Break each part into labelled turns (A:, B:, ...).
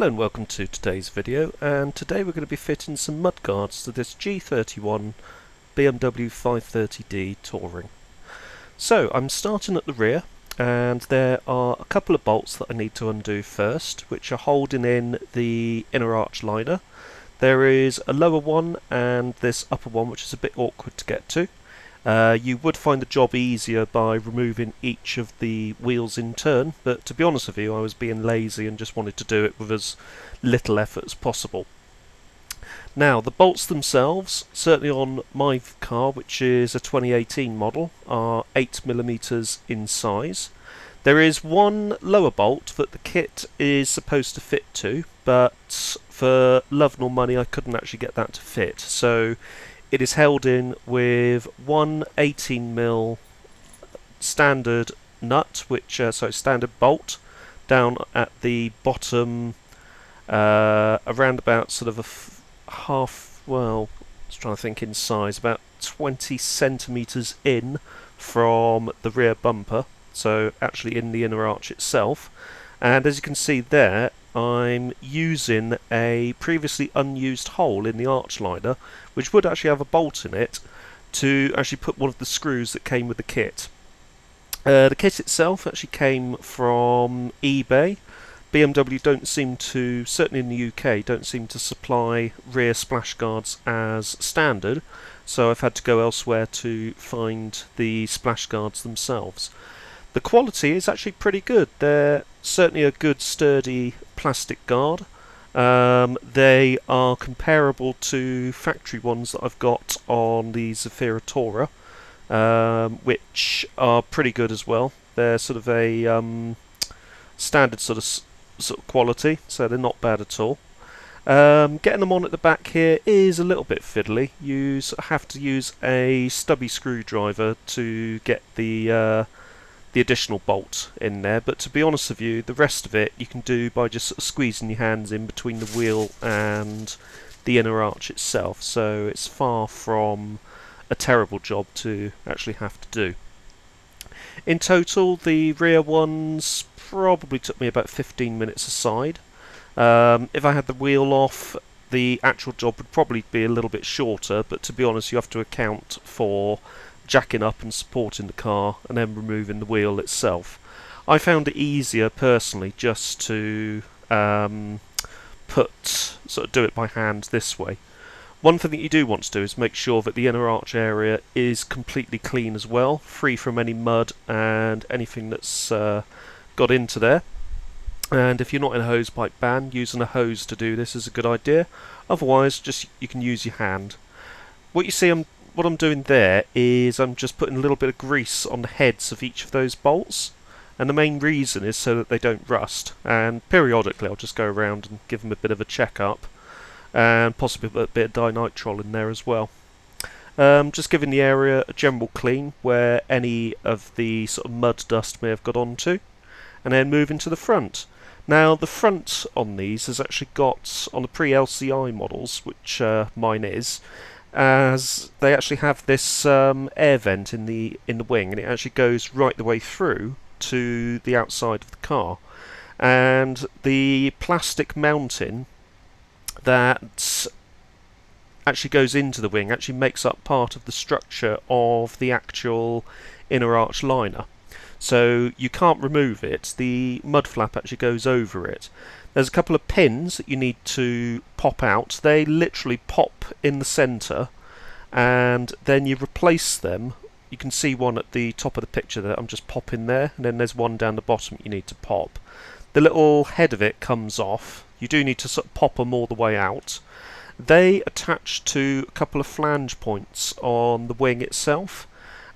A: Hello and welcome to today's video, and today we're going to be fitting some mudguards to this G31 BMW 530D Touring. So I'm starting at the rear, and there are a couple of bolts that I need to undo first, which are holding in the inner arch liner. There is a lower one and this upper one, which is a bit awkward to get to. You would find the job easier by removing each of the wheels in turn, but to be honest with you, I was being lazy and just wanted to do it with as little effort as possible. Now, the bolts themselves, certainly on my car, which is a 2018 model, are 8mm in size. There is one lower bolt that the kit is supposed to fit to, but for love nor money I couldn't actually get that to fit, so it is held in with one 18mm standard nut, standard bolt, down at the bottom, around about sort of I was trying to think in size, about 20 centimetres in from the rear bumper, so actually in the inner arch itself. And as you can see there, I'm using a previously unused hole in the arch liner, which would actually have a bolt in it, to actually put one of the screws that came with the kit. The kit itself actually came from eBay. BMW don't seem to, certainly in the UK, don't seem to supply rear splash guards as standard, so I've had to go elsewhere to find the splash guards themselves. The quality is actually pretty good. They're certainly a good sturdy plastic guard. They are comparable to factory ones that I've got on the Zafira Tourer, which are pretty good as well. They're sort of a standard sort of quality, so they're not bad at all. Getting them on at the back here is a little bit fiddly. You have to use a stubby screwdriver to get the additional bolt in there, but to be honest with you, the rest of it you can do by just sort of squeezing your hands in between the wheel and the inner arch itself, so it's far from a terrible job to actually have to do. In total, the rear ones probably took me about 15 minutes aside. If I had the wheel off, the actual job would probably be a little bit shorter, but to be honest, you have to account for jacking up and supporting the car and then removing the wheel itself. I found it easier personally just to do it by hand this way. One thing that you do want to do is make sure that the inner arch area is completely clean as well, free from any mud and anything that's got into there. And if you're not in a hose pipe ban, using a hose to do this is a good idea. Otherwise, just you can use your hand. What I'm doing there is I'm just putting a little bit of grease on the heads of each of those bolts, and the main reason is so that they don't rust, and periodically I'll just go around and give them a bit of a check-up, and possibly a bit of dinitrile in there as well. Just giving the area a general clean where any of the sort of mud dust may have got onto, and then moving to the front. Now, the front on these has actually got, on the pre-LCI models, which mine is, as they actually have this air vent in the wing, and it actually goes right the way through to the outside of the car. And the plastic mounting that actually goes into the wing actually makes up part of the structure of the actual inner arch liner. So you can't remove it. The mud flap actually goes over it. There's a couple of pins that you need to pop out. They literally pop in the centre, and then you replace them. You can see one at the top of the picture that I'm just popping there, and then there's one down the bottom you need to pop. The little head of it comes off. You do need to sort of pop them all the way out. They attach to a couple of flange points on the wing itself,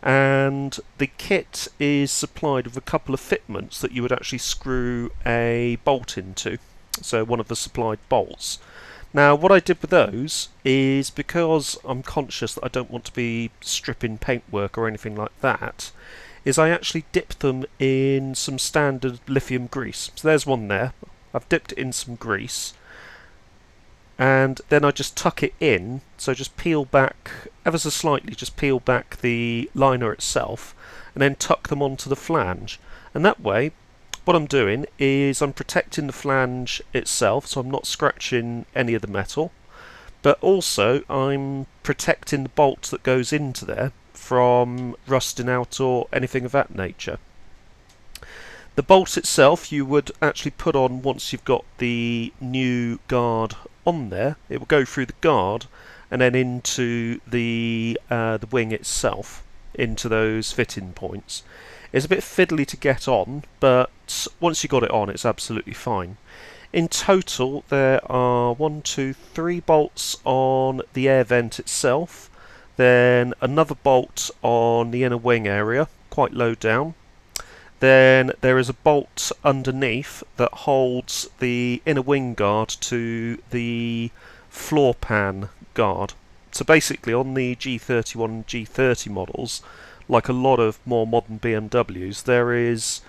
A: and the kit is supplied with a couple of fitments that you would actually screw a bolt into, so one of the supplied bolts. Now, what I did with those is, because I'm conscious that I don't want to be stripping paintwork or anything like that, is I actually dipped them in some standard lithium grease. So there's one there. I've dipped it in some grease, and then I just tuck it in, so just peel back ever so slightly, just peel back the liner itself and then tuck them onto the flange, and that way what I'm doing is I'm protecting the flange itself, so I'm not scratching any of the metal, but also I'm protecting the bolt that goes into there from rusting out or anything of that nature. The bolt itself you would actually put on once you've got the new guard on there. It will go through the guard and then into the wing itself, into those fitting points. It's a bit fiddly to get on, but once you got it on, it's absolutely fine. In total, there are 3 bolts on the air vent itself, then another bolt on the inner wing area, quite low down. Then there is a bolt underneath that holds the inner wing guard to the floor pan guard. So basically on the G31 and G30 models, like a lot of more modern BMWs, there is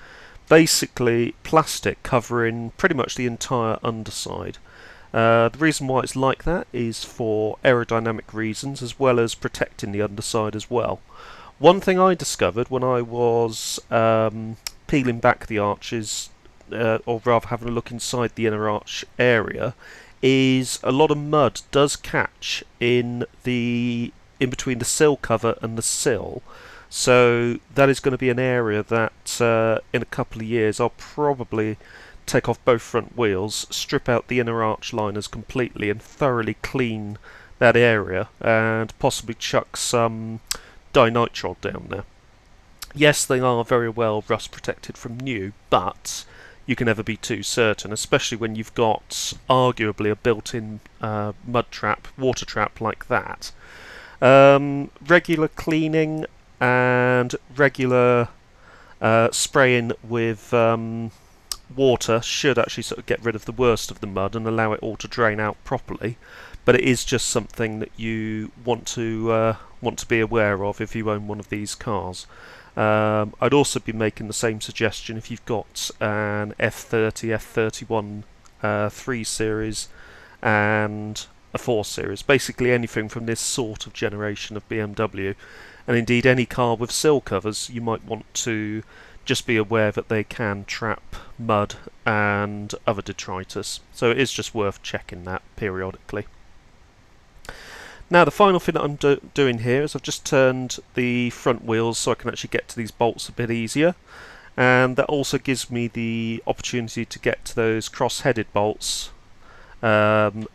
A: basically plastic covering pretty much the entire underside. The reason why it's like that is for aerodynamic reasons, as well as protecting the underside as well. One thing I discovered when I was peeling back the arches, or rather having a look inside the inner arch area, is a lot of mud does catch in between the sill cover and the sill. So that is going to be an area that in a couple of years I'll probably take off both front wheels, strip out the inner arch liners completely and thoroughly clean that area, and possibly chuck some dinitrile down there. Yes, they are very well rust protected from new, but you can never be too certain, especially when you've got arguably a built-in mud trap, water trap like that. Regular cleaning and regular spraying with water should actually sort of get rid of the worst of the mud and allow it all to drain out properly. But it is just something that you want to be aware of if you own one of these cars. I'd also be making the same suggestion if you've got an F30, F31 3 Series and a 4 Series. Basically anything from this sort of generation of BMW, and indeed any car with sill covers, you might want to just be aware that they can trap mud and other detritus. So it is just worth checking that periodically. Now the final thing that I'm doing here is I've just turned the front wheels so I can actually get to these bolts a bit easier, and that also gives me the opportunity to get to those cross-headed bolts,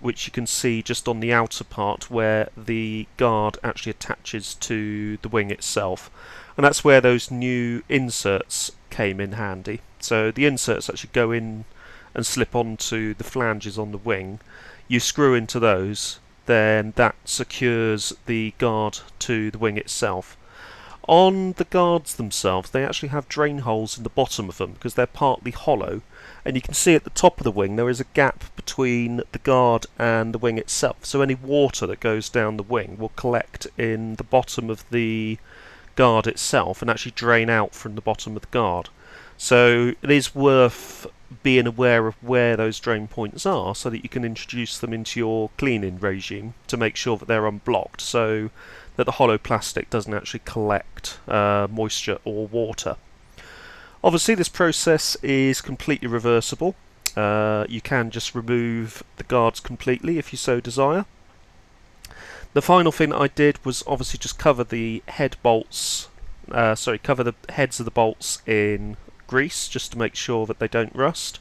A: which you can see just on the outer part where the guard actually attaches to the wing itself, and that's where those new inserts came in handy. So the inserts actually go in and slip onto the flanges on the wing. You screw into those, then that secures the guard to the wing itself. On the guards themselves, they actually have drain holes in the bottom of them because they're partly hollow, and you can see at the top of the wing there is a gap between the guard and the wing itself, so any water that goes down the wing will collect in the bottom of the guard itself and actually drain out from the bottom of the guard. So it is worth being aware of where those drain points are so that you can introduce them into your cleaning regime to make sure that they're unblocked, so that the hollow plastic doesn't actually collect moisture or water. Obviously this process is completely reversible. You can just remove the guards completely if you so desire. The final thing I did was obviously just cover the head bolts, cover the heads of the bolts in grease just to make sure that they don't rust,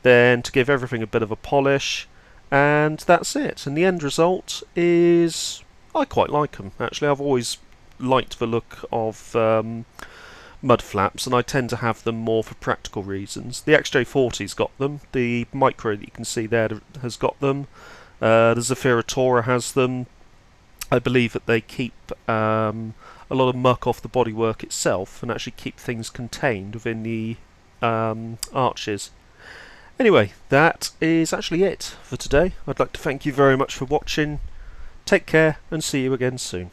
A: then to give everything a bit of a polish, and that's it. And the end result is, I quite like them actually. I've always liked the look of mud flaps, and I tend to have them more for practical reasons. The XJ40's got them, the Micro that you can see there has got them, the Zafira Tourer has them. I believe that they keep a lot of muck off the bodywork itself and actually keep things contained within the arches. Anyway, that is actually it for today. I'd like to thank you very much for watching. Take care and see you again soon.